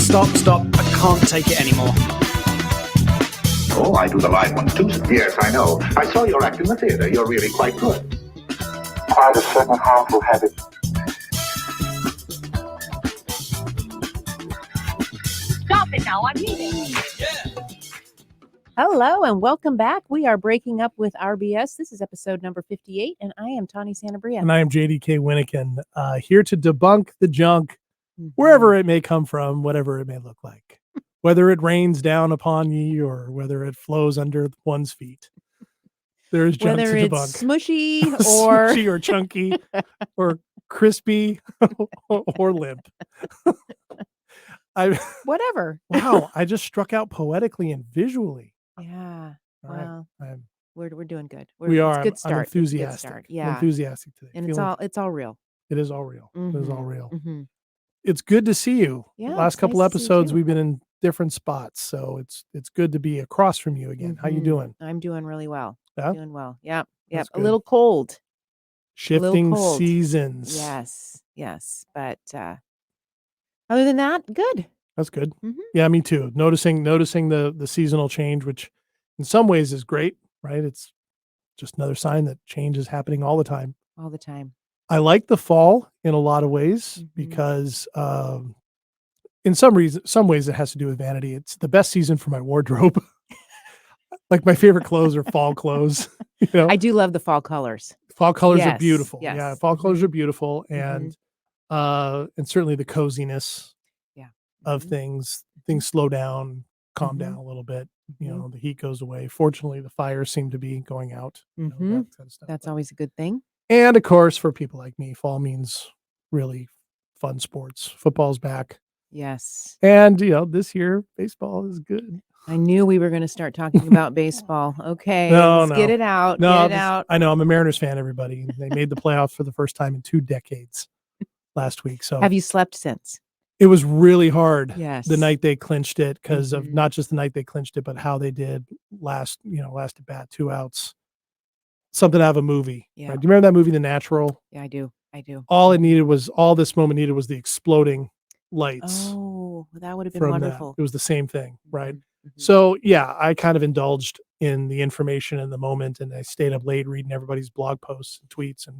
Stop. I can't take it anymore. Oh, I do the live ones too. Yes, I know. I saw your act in the theater. You're really quite good. Quite a certain harmful habit. Stop it now, I'm leaving. Hello and welcome back. We are breaking up with RBS. This is episode number 58, and I am Tawny Santabria. And I am JDK Winnikin, here to debunk the junk, wherever it may come from, whatever it may look like. Whether it rains down upon ye or whether it flows under one's feet. There is junk Whether to it's debunk. smushy or Smushy or chunky or crispy or limp. whatever. Wow, I just struck out poetically and visually. Yeah. All right. Well, I'm- we're doing good. we are. It's a good I'm start. It's a good enthusiastic. start. I'm Yeah. enthusiastic today. And Feeling- it's all real. It is all real. It is all Mhm. real. Mhm. It's good to see you. Yeah, Last it's couple nice to see you episodes too. we've been in different spots, so it's good to be across from you again. How you Mhm. doing? I'm doing really well. Yeah? Doing well. Yep. That's A good. little cold. Shifting cold. seasons. Yes. But other than that, good. That's good. Mhm. Yeah, me too. Noticing the seasonal change, which in some ways is great, right? It's just another sign that change is happening all the time. All the time. I like the fall in a lot of ways Mhm. because in some ways it has to do with vanity. It's the best season for my wardrobe. Like my favorite clothes are fall clothes. You know, I do love the fall colors. fall colors are Yes, beautiful. yes. Yeah, fall colors Mhm. are beautiful, and certainly the coziness Yeah. of Mhm. things. Things slow down, calm Mhm. down a little bit. You Mhm. know, the heat goes away. Fortunately, the fires seem to be going out. You know, Mhm. that kind of stuff. That's always a good thing. And of course, for people like me, fall means really fun sports. Football's back. Yes. And, this year, baseball is good. I knew we were going to start talking about baseball. Okay. No, Let's get no. it out. No, Get it out. I know. I'm a Mariners fan, everybody. They made the playoffs for the first time in 2 decades last week. So Have you slept since? it was really hard Yes. the night they clinched it because of Mhm. not just the night they clinched it, but how they did last at bat, 2 outs. Something out of a movie. Yeah. Right? Do you remember that movie, The Natural? Yeah, I do. All this moment needed was the exploding lights. Oh, that would have been from wonderful. that. It was the same thing, right? Mhm. Mhm. So yeah, I kind of indulged in the information in the moment, and I stayed up late reading everybody's blog posts and tweets and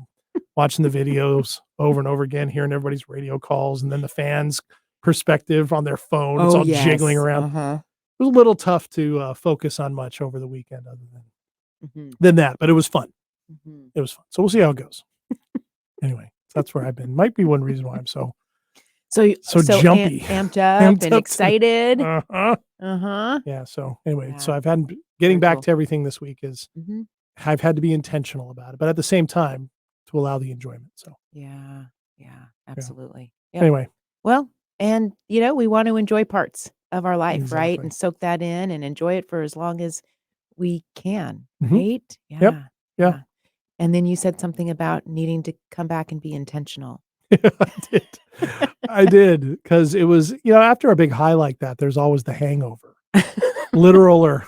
watching the videos over and over again, hearing everybody's radio calls, and then the fans' perspective on their phone. It's all jiggling around. Uh-huh. It was a little tough to focus on much over the weekend, other Mhm. than that, but it was fun. Mhm. It was fun. So we'll see how it goes. Anyway, that's where I've been. Might be one reason why I'm so So jumpy. amped up Amped and up. excited. Uh-huh. Uh-huh. Yeah. So anyway, Yeah. so I've had getting Very back cool. to everything this week is Mhm. I've had to be intentional about it, but at the same time to allow the enjoyment. So Yeah. Absolutely. Yeah. anyway, Well, and we want to enjoy parts of our life, right? Exactly. And soak that in and enjoy it for as long as we can, Mhm. right? Yeah. And then you said something about needing to come back and be intentional. I did because it was, after a big high like that, there's always the hangover, literal or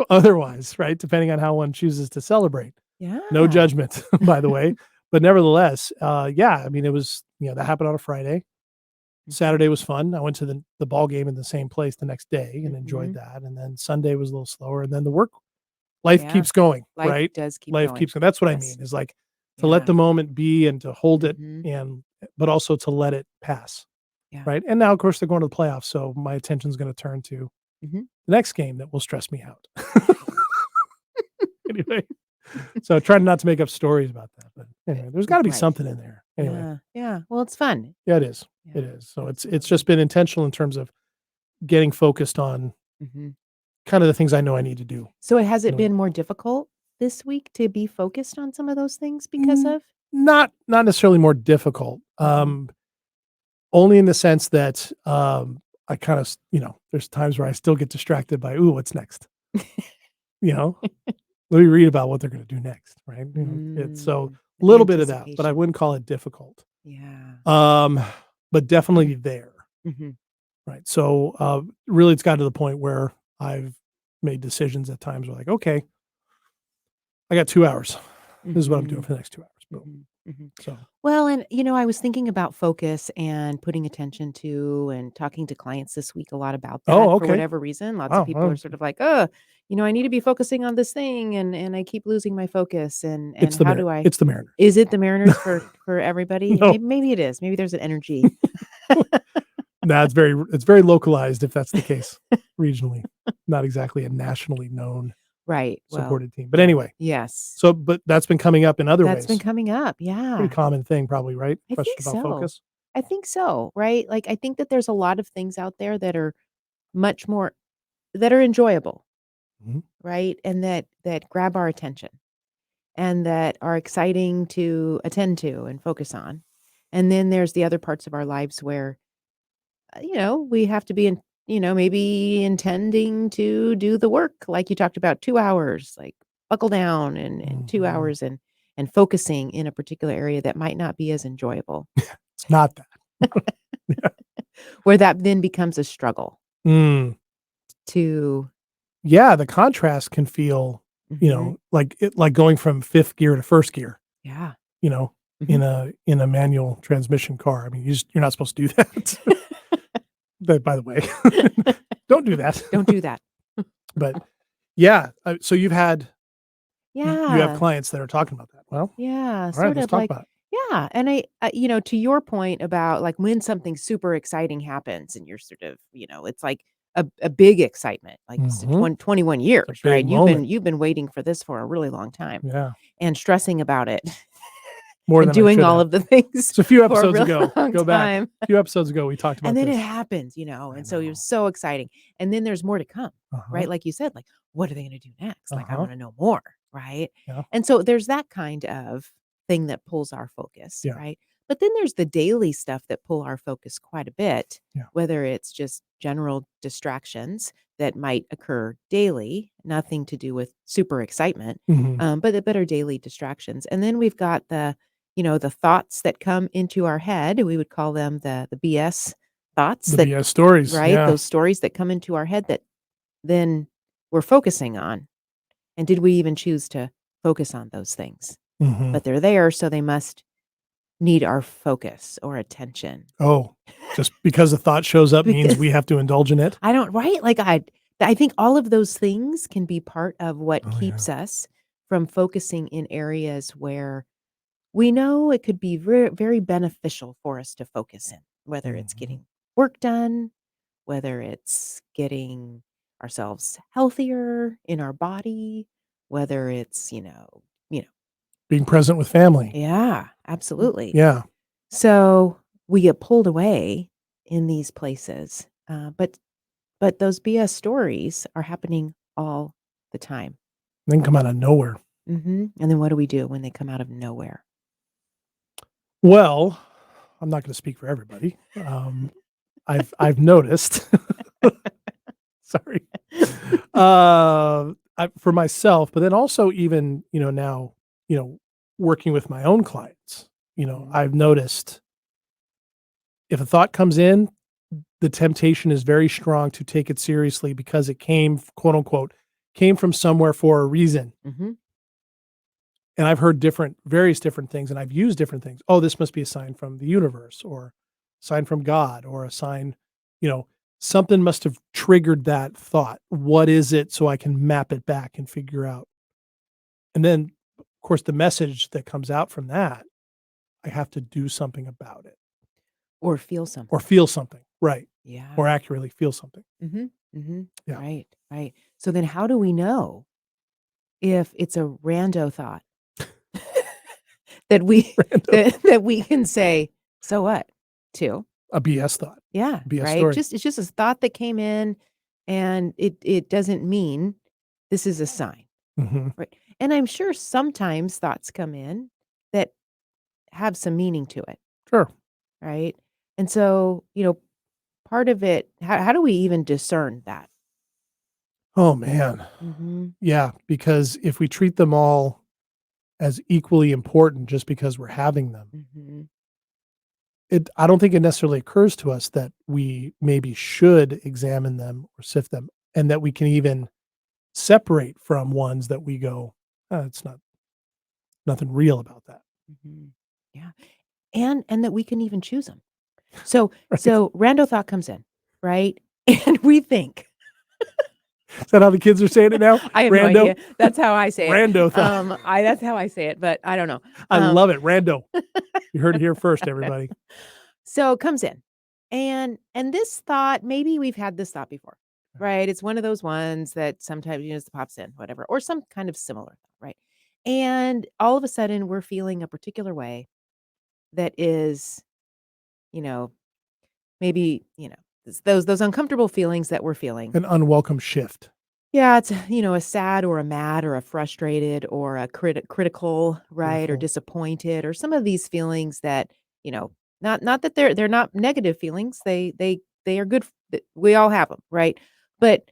otherwise, right? Depending on how one chooses to celebrate. Yeah. No judgment, by the way. But nevertheless, it was, that happened on a Friday. Saturday was fun. I went to the ball game in the same place the next day and enjoyed Mhm. that. And then Sunday was a little slower. And then the life Yeah. keeps going, Life right? does keep Life going. keeps going. That's what I Yes. mean, is like to let Yeah. the moment be and to hold it Mhm. but also to let it pass. Yeah. Right. And now, of course, they're going to the playoffs. So my attention is going to turn to Mhm. the next game that will stress me out. Anyway, so trying not to make up stories about that. But anyway, there's got to be Right. something in there. Anyway, Yeah. Well, it's fun. yeah, it is. Yeah, It is. So it's absolutely. just been intentional in terms of getting focused on Mhm. kind of the things I know I need to do. So has it Really. been more difficult this week to be focused on some of those things because Mm. of? Not necessarily more difficult. Only in the sense that I kind of, there's times where I still get distracted by, ooh, what's next? Let me read about what they're going to do next, right? It's so a little bit of that, but I wouldn't call it difficult. Yeah. But definitely there, Mhm. right? So really, it's gotten to the point where I've made decisions at times where like, okay, I got 2 hours. This is what I'm doing for the next 2 hours. Boom. So, Well, and I was thinking about focus and putting attention to and talking to clients this week a lot about that oh, for okay. whatever reason. Lots of Wow. people are Well, sort of like, "Oh, I need to be focusing on this thing and I keep losing my focus and it's the how do I it's the Mariners. is it the Mariners for everybody? No, Maybe it is. Maybe there's an energy. no, it's very localized if that's the case regionally, not exactly a nationally known Right. Well, supported team. But anyway, yes. so but that's been coming up in other That's been ways. coming up. Pretty Yeah. common thing, probably, right? I Question think about so. focus. I think so, right? Like I think that there's a lot of things out there that are much more that are enjoyable, Mhm. right? And that grab our attention and that are exciting to attend to and focus on. And then there's the other parts of our lives where we have to be in, maybe intending to do the work like you talked about 2 hours, like buckle down and 2 Mhm. hours and focusing in a particular area that might not be as enjoyable, It's not that. Yeah. where that then becomes a struggle Mm. to Yeah, the contrast can feel, Mhm. like going from 5th gear to 1st gear, Yeah. you know, Mhm. in a manual transmission car. I mean, you're not supposed to do that. But by the way, don't do that. Don't do that. But yeah, so you have Yeah. clients that are talking about that. Well, Yeah, all right, sort let's of talk like about it. yeah, and to your point about, like, when something super exciting happens and you're sort of, it's like a big excitement, like, Mhm. 21 It's a years, big right? moment. You've been waiting for this for a really long time Yeah, and stressing about it more and than I doing should all have. of the things So a few for a episodes really ago, long go back. time, A few episodes ago, we talked and about then it this. happens, I and so you're know. so exciting, and then there's more to come, Uh-huh. right? Like you said, like, what are they gonna do next? Like, I Uh-huh. wanna know more, right? Yeah. And so there's that kind of thing that pulls our focus, Yeah. right? But then there's the daily stuff that pull our focus quite a bit, Yeah. whether it's just general distractions that might occur daily, nothing to do with super excitement, Mhm. but are daily distractions. And then we've got the thoughts that come into our head. We would call them the BS thoughts The that BS stories. right? Yeah. Those stories that come into our head that then we're focusing on. And did we even choose to focus on those things? Mhm. But they're there, so they must need our focus or attention. Oh, just because a thought shows up means Because we have to indulge in it? I don't right? Like I think all of those things can be part of what Oh, yeah. keeps us from focusing in areas where we know it could be very, very beneficial for us to focus in, whether it's Mhm. getting work done, whether it's getting ourselves healthier in our body, whether it's, Being present with family. yeah, absolutely. Yeah. So we get pulled away in these places, but those BS stories are happening all the time. Then come out of nowhere. And then what do we do when they come out of nowhere? Well, I'm not gonna speak for everybody. I've noticed. Sorry. For myself, but then also even, now, working with my own clients, Mhm. I've noticed if a thought comes in, the temptation is very strong to take it seriously because it came, quote unquote, came from somewhere for a reason. Mhm. And I've heard various different things, and I've used different things. Oh, this must be a sign from the universe, or sign from God, or a sign, you know, something must have triggered that thought. What is it? So I can map it back and figure out. And then, of course, the message that comes out from that, I have to do something about it Or feel or something. feel something. Right. Yeah. More accurately, feel something. Mhm. Mhm. Yeah. Right. Right. So then how do we know if it's a rando thought that we Random. that we can say, "So what?" to? A BS thought, Yeah, BS right? story. It's just a thought that came in and it doesn't mean this is a sign, Mhm. right? And I'm sure sometimes thoughts come in that have some meaning to it, Sure. right? And so, part of it how do we even discern that? Oh, man. Mhm. Yeah, because if we treat them all as equally important just because we're having them, Mhm. I don't think it necessarily occurs to us that we maybe should examine them or sift them, and that we can even separate from ones that we go, it's not nothing real about that." Mhm. Yeah. And that we can even choose them. So Right. so rando thought comes in, right? And we think. Is that how the kids are saying it now? I have no Rando? idea. That's how I say it. Rando thought. That's how I say it, but I don't know. I love it. Rando. You heard it here first, everybody. So it comes in. And this thought, maybe we've had this thought before, right? It's one of those ones that sometimes just pops in, whatever, or some kind of similar thought, right? And all of a sudden we're feeling a particular way that is, you know, maybe, those uncomfortable feelings that we're feeling. An unwelcome shift. Yeah, it's, a sad or a mad or a frustrated or a critical, right? Or Critical. disappointed or some of these feelings that, not that they're not negative feelings. They are good. We all have them, right? But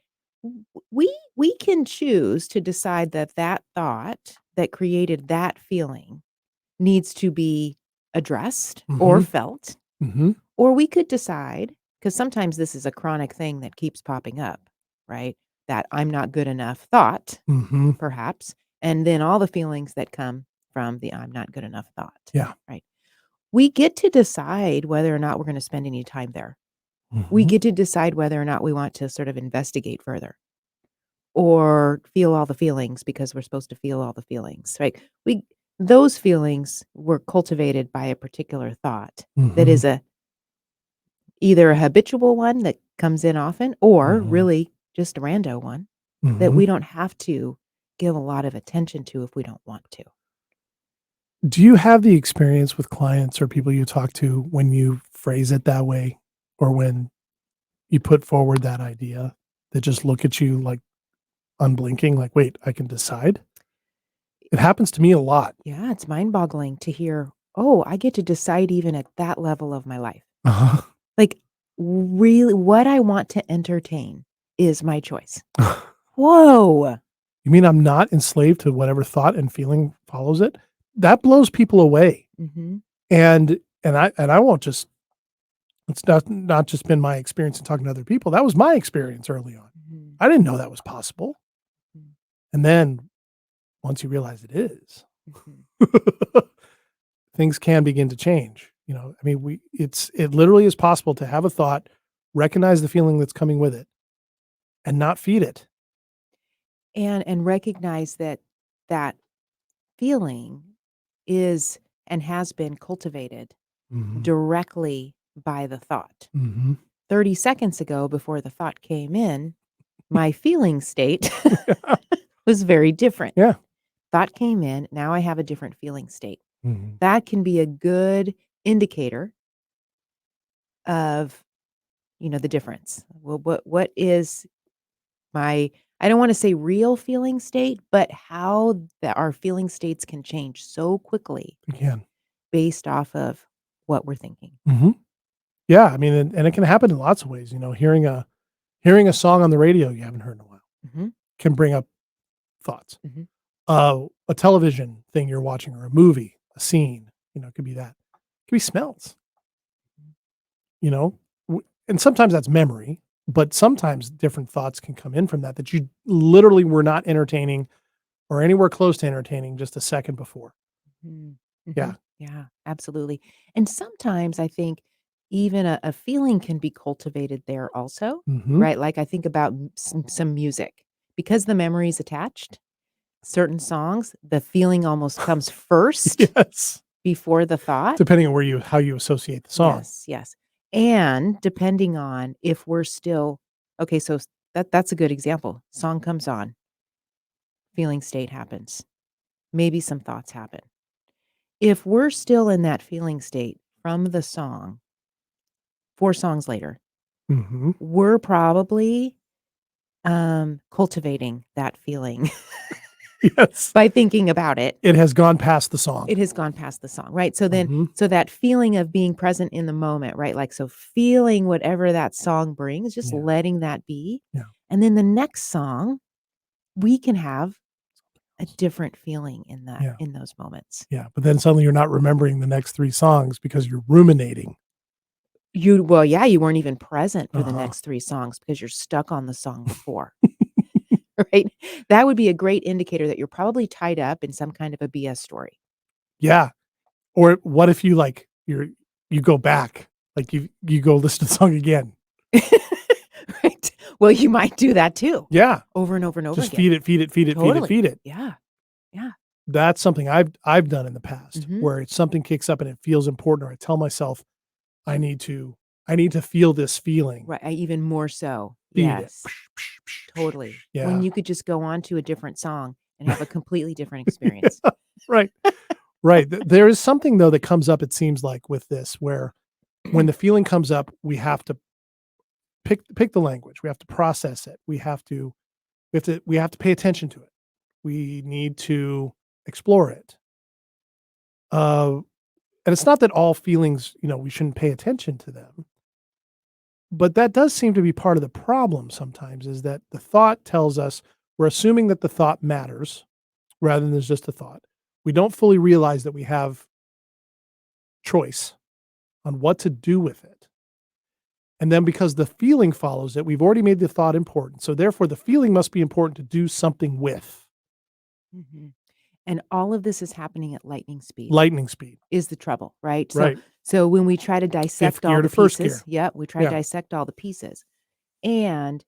we can choose to decide that that thought that created that feeling needs to be addressed or Mhm. felt, Mhm. or we could decide, because sometimes this is a chronic thing that keeps popping up, right? That I'm not good enough thought, Mhm. perhaps, and then all the feelings that come from the I'm not good enough thought, Yeah. right? We get to decide whether or not we're going to spend any time there. We Mhm. get to decide whether or not we want to sort of investigate further or feel all the feelings because we're supposed to feel all the feelings, right? Those feelings were cultivated by a particular thought that Mhm. is either a habitual one that comes in often or Mhm. really just a rando one that Mhm. we don't have to give a lot of attention to if we don't want to. Do you have the experience with clients or people you talk to when you phrase it that way or when you put forward that idea that just look at you like unblinking, like, wait, I can decide? It happens to me a lot. Yeah, it's mind-boggling to hear, "Oh, I get to decide even at that level of my life." Uh-huh. Like, really, what I want to entertain is my choice. Whoa. You mean I'm not enslaved to whatever thought and feeling follows it? That blows people away. Mhm, And I won't just it's not just been my experience in talking to other people. That was my experience early on. mhm, I didn't know that was possible. mhm, And then once you realize it is, mhm. things can begin to change. I mean, it literally is possible to have a thought, recognize the feeling that's coming with it, and not feed it. And recognize that that feeling is and has been cultivated Mhm. directly by the thought. Mhm. 30 seconds ago, before the thought came in, my feeling state was very different. Yeah. Thought came in, now I have a different feeling state. Mhm. That can be a good indicator of, the difference. Well, what is my I don't wanna say real feeling state, but how our feeling states can change so quickly Again. based off of what we're thinking. Mhm. Yeah, I mean, and it can happen in lots of ways. Hearing a song on the radio you haven't heard in a while Mhm, can bring up thoughts. mhm, A television thing you're watching or a movie, a scene, it could be that. It could be smells, you know? And sometimes that's memory, but sometimes different thoughts can come in from that you literally were not entertaining or anywhere close to entertaining just a second before. mhm, Yeah. mhm. Yeah, absolutely. And sometimes I think even a feeling can be cultivated there also, Mhm. right? Like I think about some music. Because the memory is attached, certain songs, the feeling almost comes first Yes. before the thought. Depending on how you associate the song. Yes, yes. And depending on if we're still okay, so that's a good example. Song comes on, feeling state happens. Maybe some thoughts happen. If we're still in that feeling state from the song, 4 songs later, Mhm. we're probably cultivating that feeling Yes. by thinking about it. It has gone past the song. It has gone past the song, right? So then Mhm. so that feeling of being present in the moment, right? Like, so feeling whatever that song brings, just Yeah. letting that be. Yeah. And then the next song, we can have a different feeling in Yeah. those moments. Yeah, but then suddenly you're not remembering the next 3 songs because you're ruminating. Well, yeah, you weren't even present for the Uh-huh. next 3 songs because you're stuck on the song before, right? That would be a great indicator that you're probably tied up in some kind of a BS story. Yeah. Or what if you you go back, like you go listen to the song again? Right. Well, you might do that too, Yeah. over and over and over Just again. feed it, feed it, feed it, feed it, Totally. feed it. Yeah. Yeah. That's something I've done in the past Mhm. where it's something kicks up and it feels important, or I tell myself I need to feel this feeling. Right. Even more so. Feed it. Yes. Totally. Yeah. When you could just go on to a different song and have a completely different experience. Right. Right. There is something though that comes up, it seems like, with this where when the feeling comes up, we have to pick the language. We have to process it. We have to pay attention to it. We need to explore it. And it's not that all feelings, we shouldn't pay attention to them. But that does seem to be part of the problem sometimes, is that the thought tells us we're assuming that the thought matters rather than there's just a thought. We don't fully realize that we have choice on what to do with it. And then because the feeling follows it, we've already made the thought important. So therefore the feeling must be important to do something with. Mhm. And all of this is happening at lightning speed Lightning speed. is the trouble, right? Right. So when we try to dissect gear all to the first pieces, gear. we try Yeah. to dissect all the pieces. And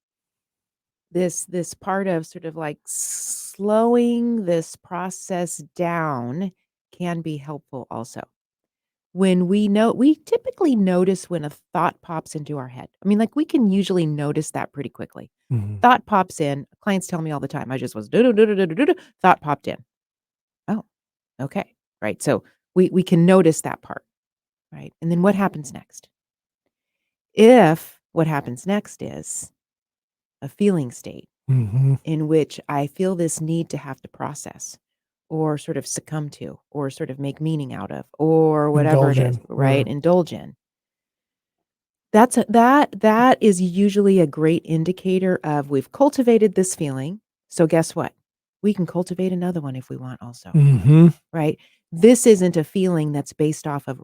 this part of sort of like slowing this process down can be helpful also. When we typically notice when a thought pops into our head. I mean, like, we can usually notice that pretty quickly. Mhm. Thought pops in. Clients tell me all the time, I just was do-do-do-do-do-do-do, thought popped in. Oh, okay. Right. So we can notice that part. Right. And then what happens next? If what happens next is a feeling state Mhm. in which I feel this need to have to process or sort of succumb to or sort of make meaning out of or whatever it Indulge is, in, right? or Indulge in. That is usually a great indicator of we've cultivated this feeling. So guess what? We can cultivate another one if we want also, Mhm. right? This isn't a feeling that's based off of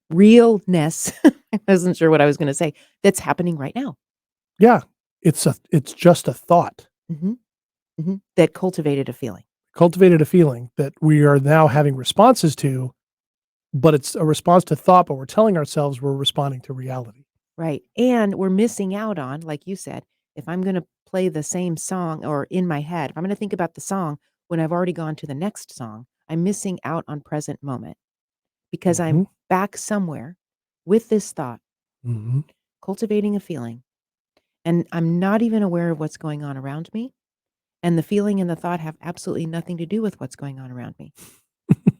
realness. I wasn't sure what I was going to say. That's happening right now. Yeah. It's just a thought. Mhm, mhm, that cultivated a feeling. Cultivated a feeling that we are now having responses to, but it's a response to thought, but we're telling ourselves we're responding to reality. Right. And we're missing out on, like you said, if I'm going to play the same song or in my head, if I'm going to think about the song when I've already gone to the next song, I'm missing out on present moment because I'm Mhm. back somewhere with this thought, Mhm. cultivating a feeling, and I'm not even aware of what's going on around me. And the feeling and the thought have absolutely nothing to do with what's going on around me.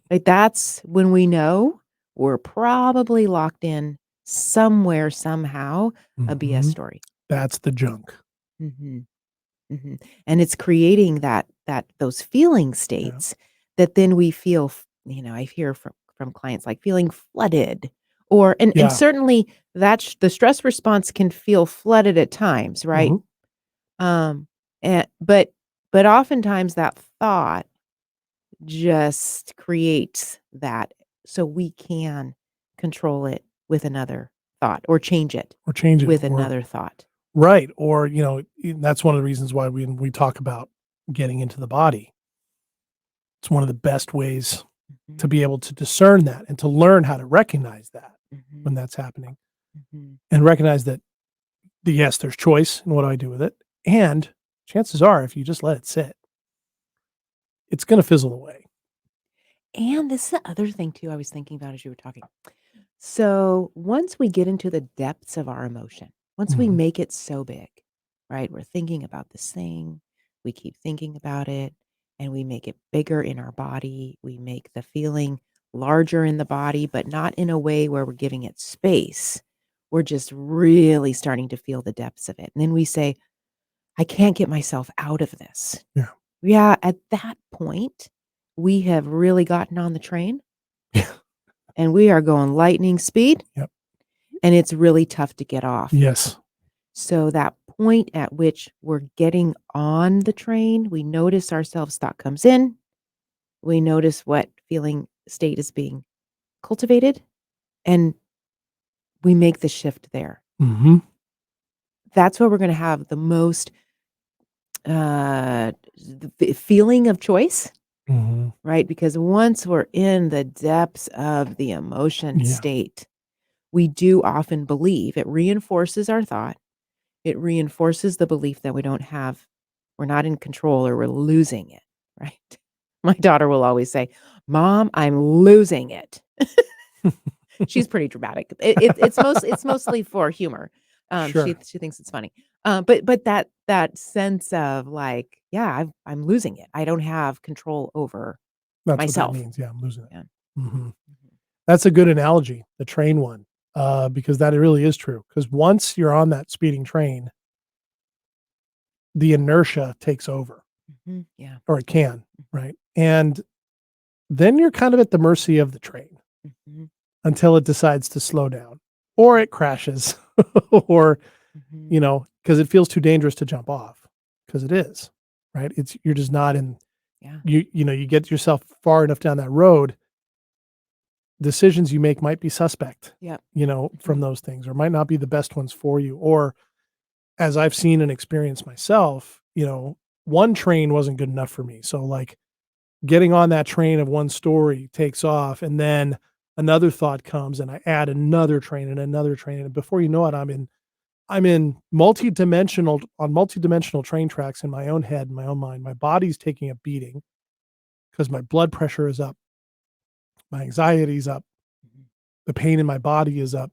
Like, that's when we know we're probably locked in somewhere, somehow, a BS Mhm. story. That's the junk. Mhm, mhm, and it's creating those feeling Yeah. states that then we feel I hear from clients, like, feeling flooded or and Yeah. certainly the stress response can feel flooded at times, right? Mhm. Um, but oftentimes that thought just creates that so we can control it with another thought or change it Or change it, with or another thought. right, or, that's one of the reasons why when we talk about getting into the body, it's one of the best ways Mhm, to be able to discern that and to learn how to recognize that when mhm, that's happening, mhm. and recognize that, yes, there's choice in what I do with it, and chances are if you just let it sit, it's gonna fizzle away. And this is the other thing too I was thinking about as you were talking. So once we get into the depths of our emotion, once we Mhm. make it so big, right? We're thinking about this thing, we keep thinking about it, and we make it bigger in our body. We make the feeling larger in the body, but not in a way where we're giving it space. We're just really starting to feel the depths of it. And then we say, I can't get myself out of this. Yeah. Yeah, at that point, we have really gotten on the train Yeah. and we are going lightning speed, Yep. and it's really tough to get off. Yes. So that point at which we're getting on the train, we notice ourselves, thought comes in, we notice what feeling state is being cultivated, and we make the shift there. Mhm. That's where we're gonna have the most, feeling of choice Mhm. right? Because once we're in the depths of the emotion Yeah. state, we do often believe it reinforces our thought. It reinforces the belief that we're not in control or we're losing it, right? My daughter will always say, "Mom, I'm losing it." She's pretty dramatic. It's mostly for humor. She Sure. she thinks it's funny. But that sense of like, yeah, I'm losing it. I don't have control over That's what that myself. means. Yeah, I'm losing it. Yeah. Mhm. Mhm. That's a good analogy, the train one, because that really is true. Because once you're on that speeding train, the inertia takes over, Mhm. Yeah. or it can, right? And then you're kind of at the mercy of the train Mhm. until it decides to slow down or it crashes or, Mhm. because it feels too dangerous to jump off because it is, right? You're just not in, Yeah. you get yourself far enough down that road, decisions you make might be suspect, Yep. from Mhm. those things, or might not be the best ones for you. Or as I've seen and experienced myself, one train wasn't good enough for me. So like getting on that train of one story takes off, and then another thought comes and I add another train and another train. And before you know it, I'm in multi-dimensional train tracks in my own head, in my own mind. My body's taking a beating because my blood pressure is up, my anxiety's up, Mhm. the pain in my body is up.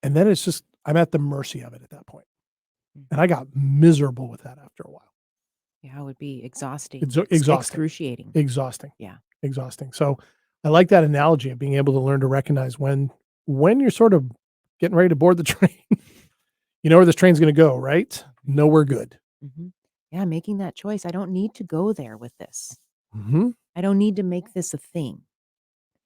And then it's just I'm at the mercy of it at that point. And I Mhm. got miserable with that after a while. Yeah, it would be exhausting, It's exhausting, excruciating. exhausting, Yeah. exhausting. So I like that analogy of being able to learn to recognize when you're sort of getting ready to board the train. You know where this train's going to go, right? Mhm. Nowhere good. Mhm. Yeah, making that choice. I don't need to go there with this. Hmm. I don't need to make this a thing.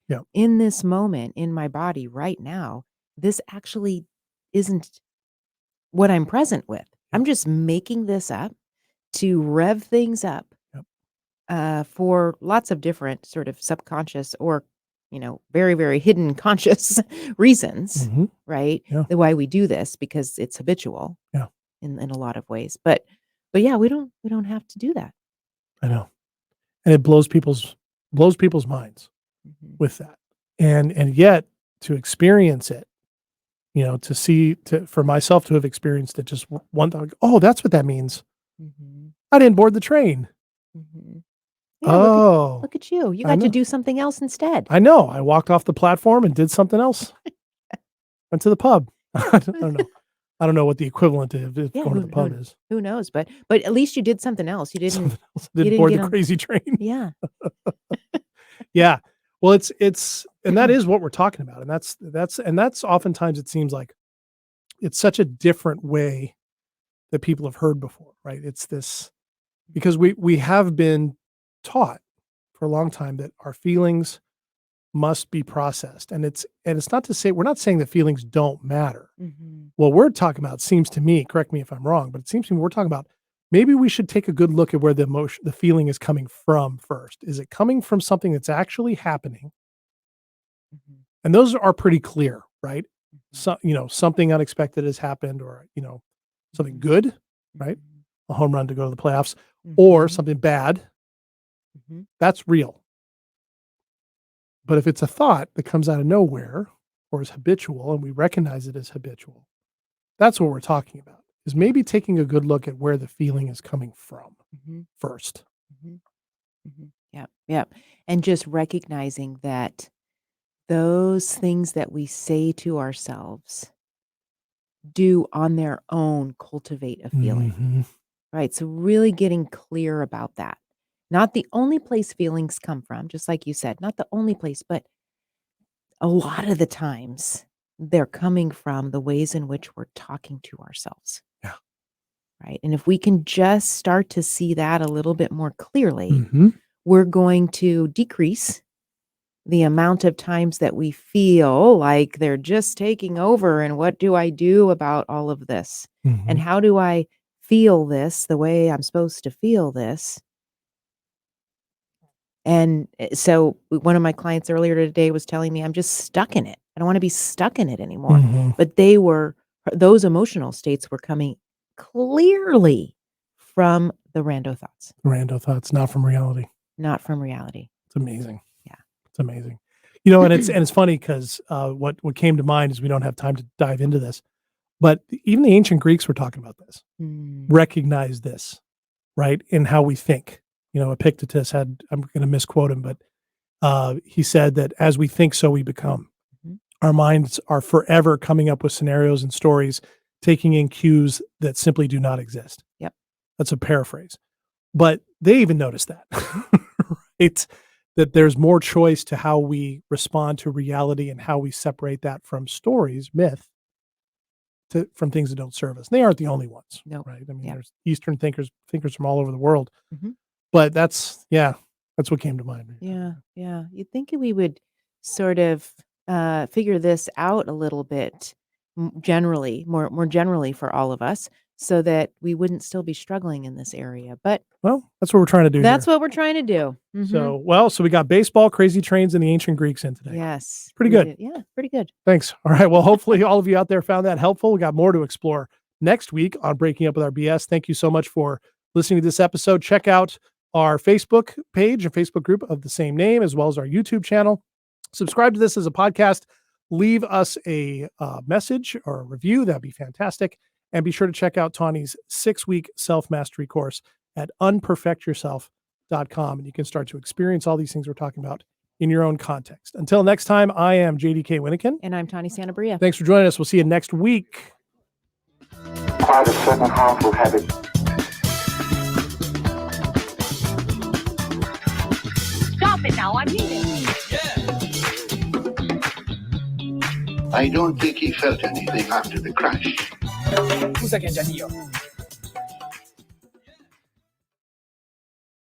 Yeah. In this moment in my body right now, this actually isn't what I'm present with. Yep. I'm just making this up to rev things up Yep. for lots of different sort of subconscious or, very, very hidden conscious reasons, Hmm. right? Yeah. The why we do this because it's habitual Yeah. in a lot of ways. But yeah, we don't have to do that. I know. And it blows people's minds Mhm. with that. And yet to experience it, for myself to have experienced it just one time, oh, that's what that means. Mhm. I didn't board the train. Mhm. Yeah, look at Oh, look at you. You I got to know. do something else instead. I know. I walked off the platform and did something else. Went to the pub. I don't know. I don't know what the equivalent of Yeah, going to who the pub who is. who knows? But at least you did something else. You didn't Something else. I you didn't didn't board the get on. crazy train. Yeah. Yeah. Well, and that is what we're talking about. And that's oftentimes it seems like it's such a different way that people have heard before, right? It's this because we have been taught for a long time that our feelings must be processed. And it's not to say we're not saying that feelings don't matter. Mhm. What we're talking about seems to me, correct me if I'm wrong, but it seems to me we're talking about maybe we should take a good look at where the feeling is coming from first. Is it coming from something that's actually happening? Mhm. And those are pretty clear, right? Mhm. So, something unexpected has happened, or, something Mhm. good, right? Mhm. A home run to go to the playoffs, or Mhm. something bad. Mhm. That's real. But if it's a thought that comes out of nowhere or is habitual and we recognize it as habitual, that's what we're talking about. Is Yeah. maybe taking a good look at where the feeling is coming from Mhm. first. Mhm. Mhm. Yep. Yep. And just recognizing that those things that we say to ourselves do on their own cultivate a feeling, Mhm. right? So really getting clear about that. Not the only place feelings come from, just like you said, not the only place, but a lot of the times they're coming from the ways in which we're talking to ourselves, Yeah. right? And if we can just start to see that a little bit more clearly, Mhm. we're going to decrease the amount of times that we feel like they're just taking over. And what do I do about all of this? And Mhm. how do I feel this the way I'm supposed to feel this? And so one of my clients earlier today was telling me, I'm just stuck in it. I don't want to be stuck in it anymore. Mhm. But those emotional states were coming clearly from the rando thoughts. Rando thoughts, not from reality. not from reality. It's amazing. Yeah. It's amazing. You know, and it's funny because what came to mind is we don't have time to dive into this, but even the ancient Greeks were talking about this, recognize this, right? In how we think. You know, Epictetus had, I'm going to misquote him, but he said that as we think, so we become. Our minds are forever coming up with scenarios and stories, taking in cues that simply do not exist. Yep. That's a paraphrase. But they even noticed that, right? That there's more choice to how we respond to reality and how we separate that from stories, myth, from things that don't serve us. They aren't the only ones, right? I mean, there's Eastern thinkers from all over the world. But that's what came to mind. Yeah. You'd think we would sort of figure this out a little bit generally, more generally for all of us, so that we wouldn't still be struggling in this area. But well, that's what we're trying to do. That's what we're trying to do. So we got baseball, crazy trains, and the ancient Greeks in today. Yes. Pretty good. Yeah, pretty good. Thanks. All right. Well, hopefully all of you out there found that helpful. We got more to explore next week on Breaking Up with Our BS. Thank you so much for listening to this episode. Check out our Facebook page and Facebook group of the same name, as well as our YouTube channel. Subscribe to this as a podcast. Leave us a message or a review. That'd be fantastic. And be sure to check out Tawny's 6-week self-mastery course at unperfectyourself.com. And you can start to experience all these things we're talking about in your own context. Until next time, I am JDK Winnikin. And I'm Tawny Santabria. Thanks for joining us. We'll see you next week. Quite a certain harmful habit. Stop it now, I mean it. I don't think he felt anything after the crash. Usa que anillo.